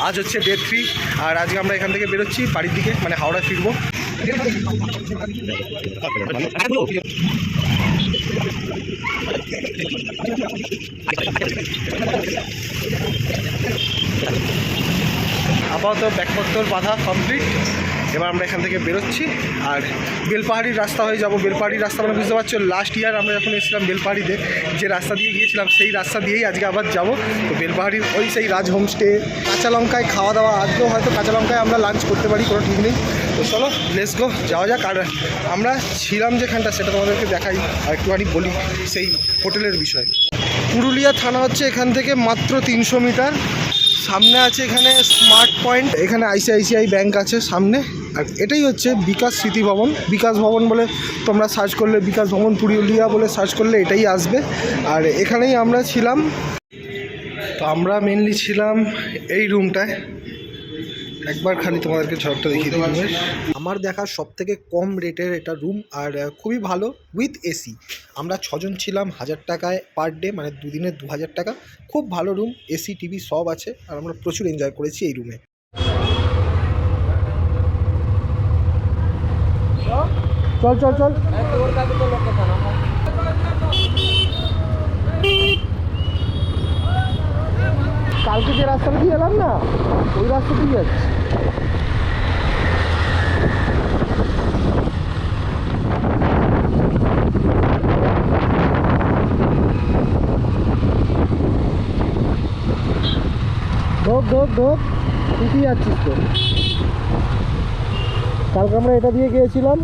আজ হচ্ছে ডে 3 আর আজকে আমরা এখান থেকে বেরোচ্ছি বাড়ির দিকে, মানে হাওড়া ফিরবো। আপাতত ব্যাগপত্র বাঁধা কমপ্লিট। এবার আমরা এখান থেকে বেরোচ্ছি আর বেলপাহাড়ির রাস্তা হয়ে যাব। বেলপাহাড়ির রাস্তা মানে বুঝতে পারছো, লাস্ট ইয়ার আমরা যখন এসেছিলাম বেলপাহাড়িতে যে রাস্তা দিয়ে গিয়েছিলাম সেই রাস্তা দিয়েই আজকে আবার যাব। তো বেলপাহাড়ির ওই সেই রাজ হোমস্টে, কাঁচা লঙ্কায় খাওয়া দাওয়া, আজকেও হয়তো কাঁচা লঙ্কায় আমরা লাঞ্চ করতে পারি, কোনো ঠিক নেই। তো চলো লেটস গো, যাওয়া যাক। আর আমরা ছিলাম যেখানটা সেটা তোমাদেরকে দেখাই আর একটুখানি বলি সেই হোটেলের বিষয়। পুরুলিয়া থানা হচ্ছে এখান থেকে মাত্র 300 মিটার। সামনে আছে এখানে স্মার্ট পয়েন্ট, এখানে আইসিআইসিআই ব্যাংক আছে সামনে। আর এটাই হচ্ছে বিকাশ স্মৃতি ভবন। বিকাশ ভবন বলে তোমরা সার্চ করলে, বিকাশ ভবন পুরুলিয়া বলে সার্চ করলে এটাই আসবে। আর এখানেই আমরা ছিলাম। তো আমরা মেনলি ছিলাম এই রুমটায়। একবার খালি তোমাদেরকে ঝড়টা দেখিয়ে দিই। আমার দেখা সবথেকে কম রেটের এটা রুম, আর খুবই ভালো উইথ এসি। আমরা 6 জন ছিলাম, 1000 টাকায় পার ডে, মানে দুদিনে 2000 টাকা। খুব ভালো রুম, এসি টিভি সব আছে, আর আমরা প্রচুর এনজয় করেছি এই রুমে। চল চল চল, কালকে যে রাস্তাটা দিয়ে এলাম না ওই রাস্তাতেই যাচ্ছি। ঢোক ঢোক ঢোক, ঠিকই যাচ্ছিস তো। কালকে আমরা এটা দিয়ে গিয়েছিলাম।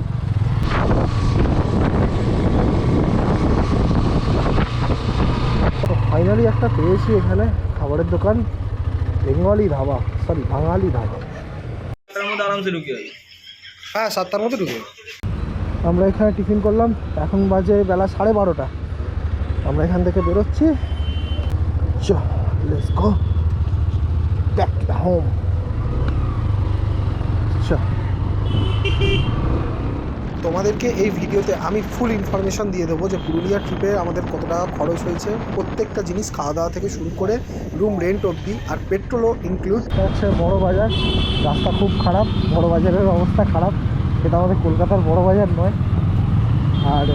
ফাইনালি একটা পেয়েছি এখানে খাবারের দোকান, বেঙ্গলি ধাবা, সরি বাঙালি ধাবা। আরামসে ঢুকে যাবে। হ্যাঁ 7টার মধ্যে ঢুকে। আমরা এখানে টিফিন করলাম, এখন বাজে বেলা 12:30। আমরা এখান থেকে বেরোচ্ছি। Let's go back to home. তোমাদেরকে এই ভিডিওতে আমি ফুল ইনফরমেশন দিয়ে দেবো যে পুরুলিয়া ট্রিপে আমাদের কত টাকা খরচ হয়েছে, প্রত্যেকটা জিনিস, খাওয়া দাওয়া থেকে শুরু করে রুম রেন্ট অবধি, আর পেট্রোলও ইনক্লুড। হচ্ছে বড় বাজার, রাস্তা খুব খারাপ, বড় বাজারের অবস্থা খারাপ। এটা আমাদের কলকাতার বড় বাজার নয়। আর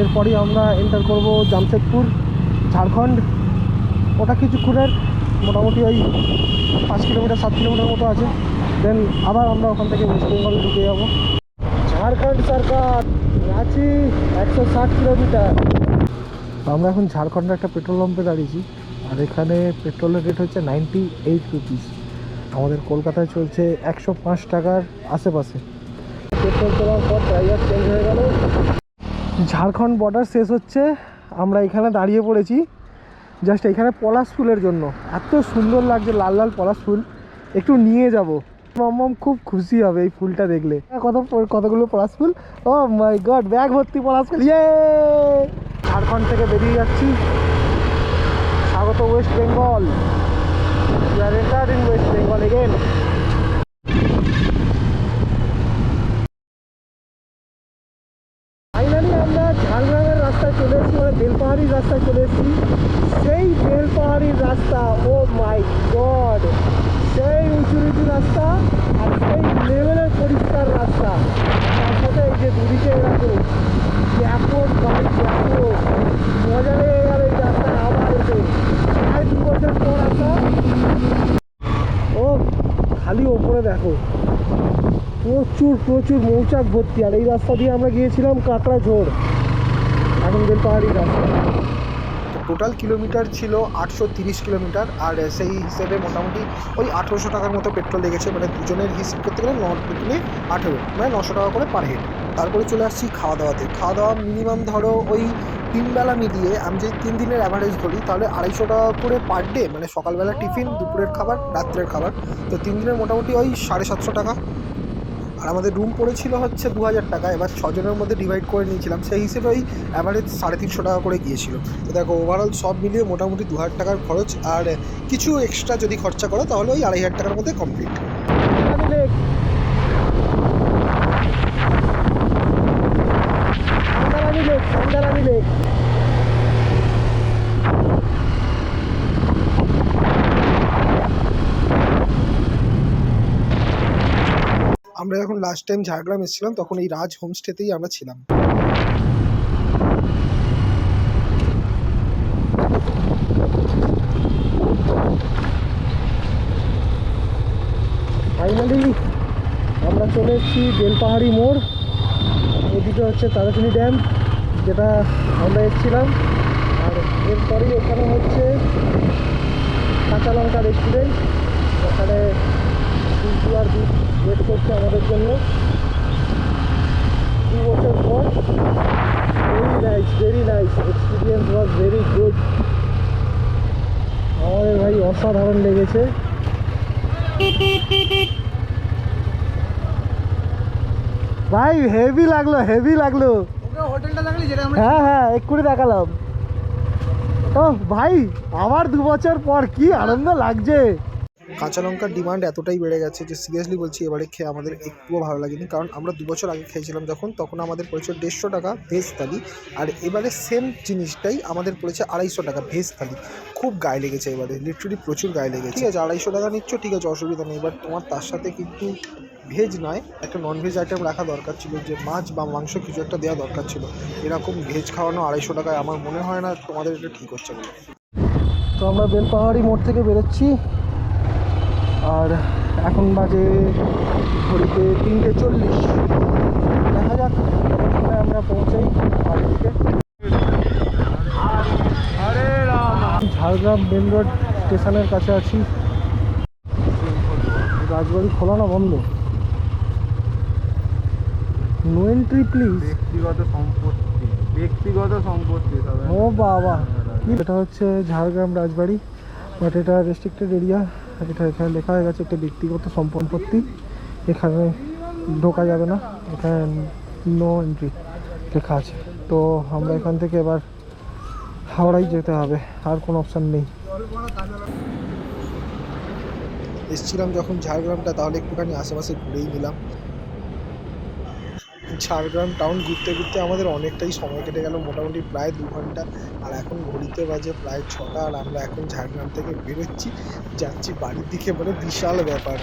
এরপরই আমরা এন্টার করব জামশেদপুর, ঝাড়খণ্ড। ওটা কিছুক্ষণের, মোটামুটি ওই 5 কিলোমিটার 7 কিলোমিটার মতো আছে। দেন আবার আমরা ওখান থেকে ওয়েস্ট বেঙ্গলে ঢুকে যাবো। ঝাড়খণ্ড সরকার আছি 160 কিলোমিটার। আমরা এখন ঝাড়খণ্ডে একটা পেট্রোল পাম্পে দাঁড়িয়েছি, আর এখানে পেট্রোলের রেট হচ্ছে 98 রুপিস। আমাদের কলকাতায় চলছে 105 টাকার আশেপাশে। পেট্রোল তোলার পর ড্রাইভার চেঞ্জ হয়ে গেল। ঝাড়খণ্ড বর্ডার শেষ হচ্ছে, আমরা এখানে দাঁড়িয়ে পড়েছি জাস্ট এখানে পলাশ ফুলের জন্য। এত সুন্দর লাগছে, লাল লাল পলাশ ফুল। একটু নিয়ে যাব, মাম্মাম খুব খুশি হবে এই ফুলটা দেখলে। কতগুলো পলাশ ফুল, ও মাই গড, ব্যাগ ভর্তি পলাশ ফুল। ইয়ে, ঝাড়খণ্ড থেকে বেরিয়ে যাচ্ছি। স্বাগত West Bengal, we are entered in West Bengal again. Finally আমরা ঝাড়গ্রামের রাস্তায় চলে এসেছি, মানে বেলপাহাড়ির রাস্তায় চলে এসেছি। সেই বেলপাহাড়ির রাস্তা, ও মাই গড, সেই উঁচু উঁচু রাস্তা আর সেই লেভেলের পরিষ্কার রাস্তা। তার সাথে এই যে দুদিকে এরকম ব্যাপক গাড়ি, ব্যাপক মজা লেগে গেল এই রাস্তায় আবার এসে। 2.5 বছর পর আসা। ও খালি ওপরে দেখো, প্রচুর প্রচুর মৌচাক ভর্তি। আর এই রাস্তা দিয়ে আমরা গিয়েছিলাম কাঁকড়াঝোড়, এখন বেলপাহাড়ির রাস্তা। টোটাল কিলোমিটার ছিল 830 কিলোমিটার, আর সেই হিসেবে মোটামুটি ওই 1800 টাকার মতো পেট্রোল লেগেছে। মানে দুজনের হিসেব করতে গেলে 18, মানে 900 টাকা করে পার হেড। তারপরে চলে আসছি খাওয়া দাওয়াতে। খাওয়া দাওয়া মিনিমাম ধরো ওই 3 বেলা মিলিয়ে আমি যদি 3 দিনের অ্যাভারেজ ধরি তাহলে 250 টাকা করে পার ডে, মানে সকালবেলা টিফিন, দুপুরের খাবার, রাত্রের খাবার। তো 3 দিনের মোটামুটি ওই 750 টাকা। আর আমাদের রুম পড়েছিল হচ্ছে 2000 টাকা। এবার 6 জনের মধ্যে ডিভাইড করে নিয়েছিলাম, সেই হিসেবে ওই অ্যাভারেজ 350 টাকা করে গিয়েছিল। তো দেখো ওভারঅল সব মিলিয়ে মোটামুটি 2000 টাকার খরচ, আর কিছু এক্সট্রা যদি খরচা করো তাহলে ওই 2500 টাকার মধ্যে কমপ্লিট। আমরা যখন লাস্ট টাইম ঝাড়গ্রাম এসেছিলাম তখন এই রাজ হোমস্টেতেই আমরা ছিলাম। ফাইনালি আমরা চলে এসেছি বেলপাহাড়ি মোড়। এদিকে হচ্ছে তারাতারি ড্যাম যেটা আমরা এসেছিলাম, আর এরপরেই এখানে হচ্ছে কাঁচা লঙ্কা রেস্টুরেন্ট, এখানে কিন্তু আর ওয়েট করছে আমাদের জন্য 2 বছর পর। Very nice experience, was very good. আমাদের ভাই অসাধারণ লেগেছে। ভাই হেভি লাগলো, হেভি লাগলো। হোটেলটা লাগলি যেটা আমরা হ্যাঁ হ্যাঁ এক্ষুনি দেখালাম। ও ভাই আবার 2 বছর পর কি আনন্দ লাগছে। কাঁচা লঙ্কার ডিমান্ড এতটাই বেড়ে গেছে যে সিরিয়াসলি বলছি এবারে খেয়ে আমাদের একটুও ভালো লাগেনি। কারণ আমরা 2 বছর আগে খেয়েছিলাম তখন আমাদের পড়েছে 150 টাকা ভেজ থালি, আর এবারে সেম জিনিসটাই আমাদের পড়েছে 250 টাকা ভেজ থালি। খুব গায়ে লেগেছে এবারে, লিটারালি প্রচুর গায়ে লেগেছে। ঠিক আছে 250 টাকা নিচ্ছ, ঠিক আছে অসুবিধা নেই, বাট তোমার তার সাথে কিন্তু ভেজ নয় একটা ননভেজ আইটেম রাখা দরকার ছিল, যে মাছ বা মাংস কিছু একটা দেওয়া দরকার ছিল। এরকম ভেজ খাওয়ানো 250 টাকায় আমার মনে হয় না তোমাদের এটা ঠিক হচ্ছে বলে। তো আমরা বেলপাহাড়ি মোড় থেকে বেরোচ্ছি, আর এখন বাজে ঘড়িতে 3:40। দেখা যাক কতক্ষণে আমরা পৌঁছাই বাড়ির দিকে। ঝাড়গ্রাম মেন রোড স্টেশনের কাছে আছি। রাজবাড়ি খোলা না বন্ধ? No entry please. ব্যক্তিগত সম্পত্তি ও বাবা, এটা হচ্ছে ঝাড়গ্রাম রাজবাড়ি, বাট এটা রেস্ট্রিক্টেড এরিয়া। এটা এখানে লেখা হয়ে গেছে একটা ব্যক্তিগত সম্পত্তি, এখানে ঢোকা যাবে না, এখানে নো এন্ট্রি লেখা আছে। তো আমরা এখান থেকে এবার হাওড়াই যেতে হবে, আর কোনো অপশান নেই। এসছিলাম যখন ঝাড়গ্রামটা, তাহলে একটুখানি আশেপাশে ঘুরেই নিলাম। ঝাড়গ্রাম টাউন ঘুরতে ঘুরতে আমাদের অনেকটাই সময় কেটে গেল, মোটামুটি প্রায় 2 ঘন্টা। আর এখন ঘড়িতে বাজে প্রায় 6টা, আর আমরা এখন ঝাড়গ্রাম থেকে বেরোচ্ছি, যাচ্ছি বাড়ির দিকে। মানে বিশাল ব্যাপার।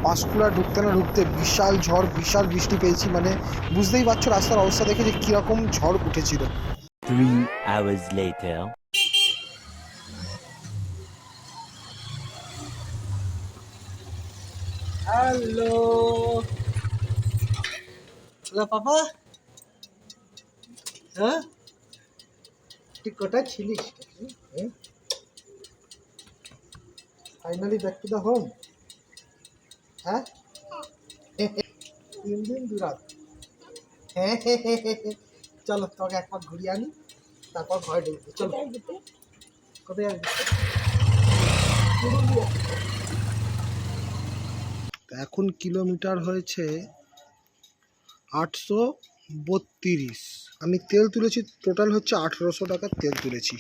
পাঁশকুড়া ঢুকতে না ঢুকতে বিশাল ঝড়, বিশাল বৃষ্টি পেয়েছি। মানে বুঝতেই পারছো রাস্তার অবস্থা দেখে যে কীরকম ঝড় উঠেছিল। 3 hours later. হ্যালো পাপা, হ্যাঁ তুই কোথায় ছিলিস? Finally back to the home. হ্যাঁ 3 দিন 2 রাত। হ্যাঁ চলো তোকে এক পাক ঘুরিয়ে আনি, তারপর ঘরে ঢুকবো। চলো কোথায় আসবি? এখন কিলোমিটার হয়েছে 832। আমি তেল তুলেছি, টোটাল হচ্ছে 1800 টাকার তেল তুলেছি।